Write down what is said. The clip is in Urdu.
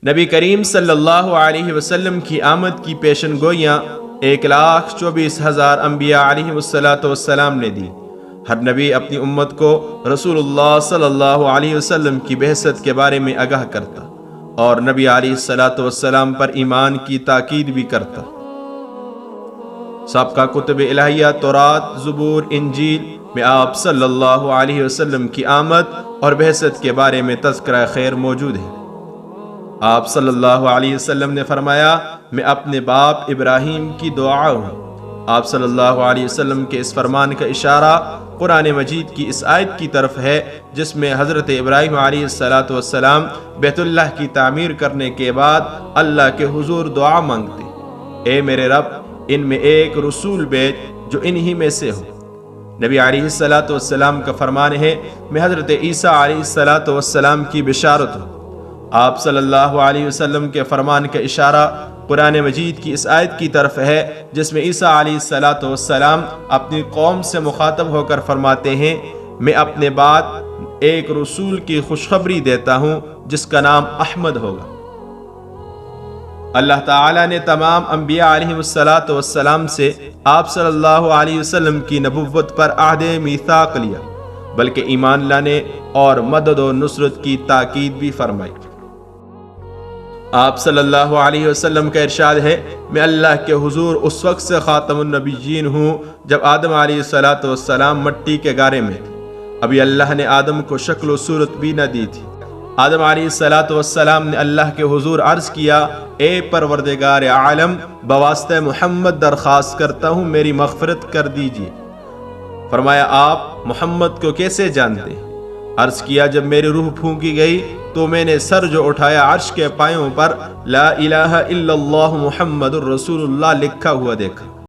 نبی کریم صلی اللہ علیہ وسلم کی آمد کی پیشن گوئیاں 1,24,000 انبیاء علیہ السلام نے دی۔ ہر نبی اپنی امت کو رسول اللہ صلی اللہ علیہ وسلم کی بعثت کے بارے میں آگاہ کرتا اور نبی علیہ السلام پر ایمان کی تاکید بھی کرتا۔ سابقہ کتب الہیہ تورات، زبور، انجیل میں آپ صلی اللہ علیہ وسلم کی آمد اور بعثت کے بارے میں تذکرہ خیر موجود ہے۔ آپ صلی اللہ علیہ وسلم نے فرمایا، میں اپنے باپ ابراہیم کی دعا ہوں۔ آپ صلی اللہ علیہ وسلم کے اس فرمان کا اشارہ قرآن مجید کی اس آیت کی طرف ہے جس میں حضرت ابراہیم علیہ السلام بیت اللہ کی تعمیر کرنے کے بعد اللہ کے حضور دعا مانگتے، اے میرے رب، ان میں ایک رسول بھیج جو انہی میں سے ہو۔ نبی علیہ السلام کا فرمان ہے، میں حضرت عیسیٰ علیہ السلام کی بشارت ہوں۔ آپ صلی اللہ علیہ وسلم کے فرمان کا اشارہ قرآن مجید کی اس آیت کی طرف ہے جس میں عیسیٰ علیہ السلام اپنی قوم سے مخاطب ہو کر فرماتے ہیں، میں اپنے بعد ایک رسول کی خوشخبری دیتا ہوں جس کا نام احمد ہوگا۔ اللہ تعالیٰ نے تمام انبیاء علیہ السلام سے آپ صلی اللہ علیہ وسلم کی نبوت پر عہد میثاق لیا، بلکہ ایمان لانے اور مدد و نصرت کی تاکید بھی فرمائی۔ آپ صلی اللہ علیہ وسلم کا ارشاد ہے، میں اللہ کے حضور اس وقت سے خاتم النبیین ہوں جب آدم علیہ السلام مٹی کے گارے میں تھے۔ ابھی اللہ نے آدم کو شکل و صورت بھی نہ دی تھی۔ آدم علیہ السلام نے اللہ کے حضور عرض کیا، اے پروردگار عالم، بواسطہ محمد درخواست کرتا ہوں میری مغفرت کر دیجیے۔ فرمایا، آپ محمد کو کیسے جانتے ہیں؟ عرض کیا، جب میری روح پھونکی گئی تو میں نے سر جو اٹھایا عرش کے پایوں پر لا الہ الا اللہ محمد الرسول اللہ لکھا ہوا دیکھا۔